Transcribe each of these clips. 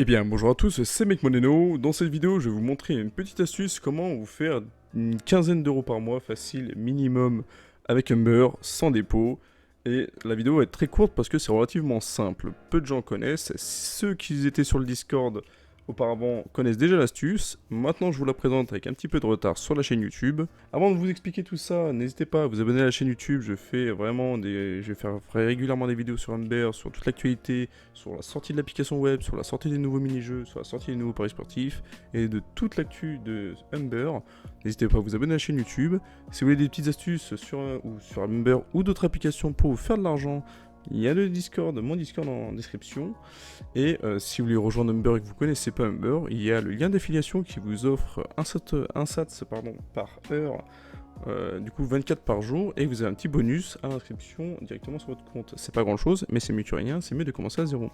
Eh bien bonjour à tous, c'est McMoneno. Dans cette vidéo je vais vous montrer une petite astuce comment vous faire une quinzaine d'euros par mois facile minimum avec Humber sans dépôt. Et la vidéo va être très courte parce que c'est relativement simple, peu de gens connaissent, ceux qui étaient sur le Discord auparavant connaissent déjà l'astuce. Maintenant je vous la présente avec un petit peu de retard sur la chaîne YouTube. Avant de vous expliquer tout ça, n'hésitez pas à vous abonner à la chaîne YouTube, je vais faire régulièrement des vidéos sur Humber, sur toute l'actualité, sur la sortie de l'application web, sur la sortie des nouveaux mini-jeux, sur la sortie des nouveaux paris sportifs, et de toute l'actu de Humber. N'hésitez pas à vous abonner à la chaîne YouTube. Si vous voulez des petites astuces sur Humber ou d'autres applications pour vous faire de l'argent, il y a le Discord, mon Discord en description. Et si vous voulez rejoindre Humber et que vous ne connaissez pas Humber, il y a le lien d'affiliation qui vous offre un sats par heure, du coup 24 par jour, et vous avez un petit bonus à l'inscription directement sur votre compte. C'est pas grand chose, mais c'est mieux que rien, c'est mieux de commencer à zéro.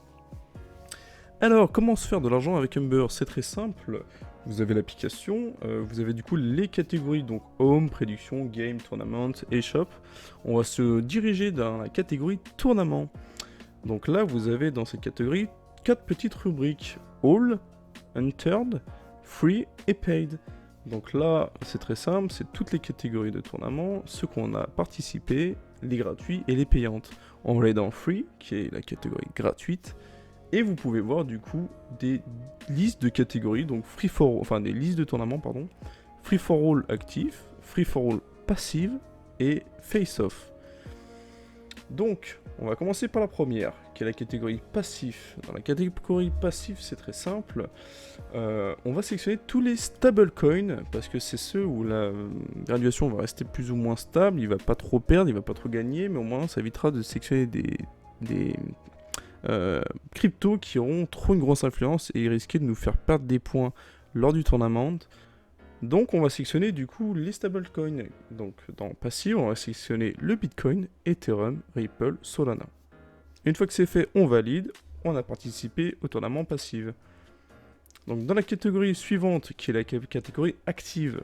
Alors, comment se faire de l'argent avec Humber? C'est très simple. Vous avez l'application, vous avez du coup les catégories, donc Home, Prédiction, Game, Tournament et Shop. On va se diriger dans la catégorie Tournament. Donc là, vous avez dans cette catégorie 4 petites rubriques: All, Entered, Free et Paid. Donc là, c'est très simple, c'est toutes les catégories de tournament, ceux qu'on a participé, les gratuits et les payantes. On va aller dans Free, qui est la catégorie gratuite. Et vous pouvez voir du coup des listes de catégories, donc des listes de tournaments, pardon. Free for All actif, Free for All passive et Face Off. Donc, on va commencer par la première, qui est la catégorie passif. Dans la catégorie passif, c'est très simple. On va sélectionner tous les stable coins, parce que c'est ceux où la graduation va rester plus ou moins stable, il va pas trop perdre, il va pas trop gagner, mais au moins ça évitera de sélectionner des cryptos qui auront trop une grosse influence et risquer de nous faire perdre des points lors du tournament. Donc on va sélectionner du coup les stablecoins. Donc dans Passive, on va sélectionner le Bitcoin, Ethereum, Ripple, Solana. Une fois que c'est fait, on valide, on a participé au tournament Passive. Donc dans la catégorie suivante, qui est la catégorie active,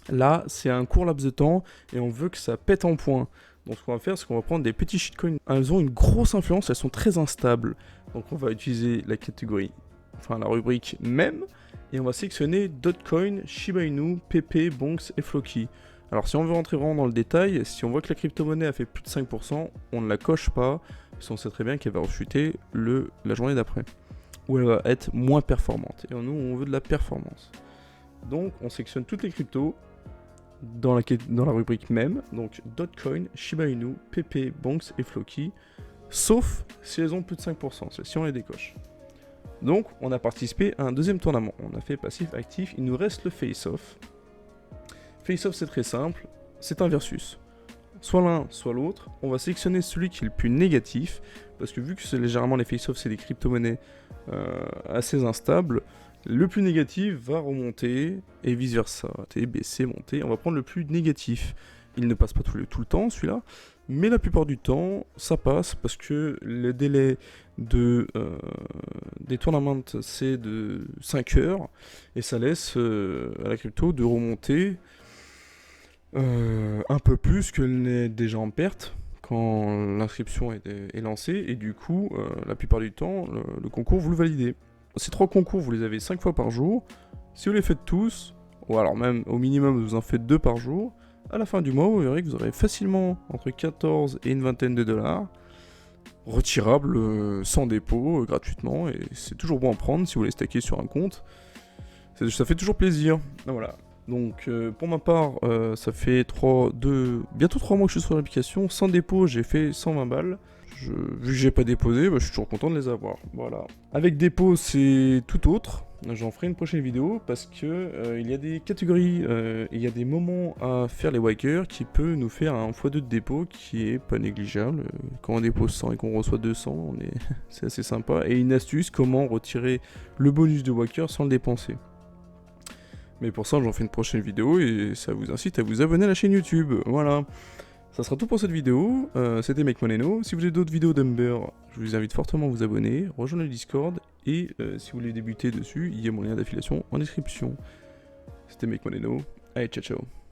là c'est un court laps de temps et on veut que ça pète en points. Donc ce qu'on va faire, c'est qu'on va prendre des petits shitcoins. Elles ont une grosse influence, elles sont très instables. Donc on va utiliser la catégorie, la rubrique même, et on va sélectionner Dogecoin, Shiba Inu, PP, Bonks et Floki. Alors si on veut rentrer vraiment dans le détail, si on voit que la crypto-monnaie a fait plus de 5%, on ne la coche pas, parce qu'on sait très bien qu'elle va rechuter la journée d'après. Ou elle va être moins performante. Et nous, on veut de la performance. Donc on sélectionne toutes les cryptos dans la rubrique même, donc Dogecoin, Shiba Inu, PP, Bonks et Floki, sauf si elles ont plus de 5%, si on les décoche. Donc on a participé à un deuxième tournament, on a fait passif, actif, il nous reste le face-off. Face-off c'est très simple, c'est un versus. Soit l'un, soit l'autre, on va sélectionner celui qui est le plus négatif, parce que vu que c'est légèrement les face-off, c'est des crypto-monnaies assez instables, le plus négatif va remonter, et vice versa, baisser, monter, on va prendre le plus négatif. Il ne passe pas tout le temps celui-là, mais la plupart du temps, ça passe, parce que le délai des tournaments, c'est de 5 heures, et ça laisse à la crypto de remonter un peu plus que déjà en perte, quand l'inscription est lancée, et du coup, la plupart du temps, le concours, vous le validez. Ces 3 concours, vous les avez 5 fois par jour. Si vous les faites tous, ou alors même au minimum, vous en faites 2 par jour, à la fin du mois, vous verrez que vous aurez facilement entre 14 et une vingtaine de dollars, retirables sans dépôt, gratuitement, et c'est toujours bon à prendre si vous les stacker sur un compte. Ça fait toujours plaisir. Voilà. Donc pour ma part, ça fait bientôt 3 mois que je suis sur l'application. Sans dépôt, j'ai fait 120 balles. Vu que j'ai pas déposé, je suis toujours content de les avoir. Voilà. Avec dépôt, c'est tout autre. J'en ferai une prochaine vidéo parce que il y a des catégories, il y a des moments à faire les wakers qui peut nous faire un x2 de dépôt qui est pas négligeable. Quand on dépose 100 et qu'on reçoit 200, c'est assez sympa. Et une astuce, comment retirer le bonus de waker sans le dépenser. Mais pour ça, j'en fais une prochaine vidéo et ça vous incite à vous abonner à la chaîne YouTube. Voilà. Ça sera tout pour cette vidéo, c'était McMoneno. Si vous avez d'autres vidéos d'Humber, je vous invite fortement à vous abonner, rejoindre le Discord, et si vous voulez débuter dessus, il y a mon lien d'affiliation en description. C'était McMoneno, allez ciao ciao.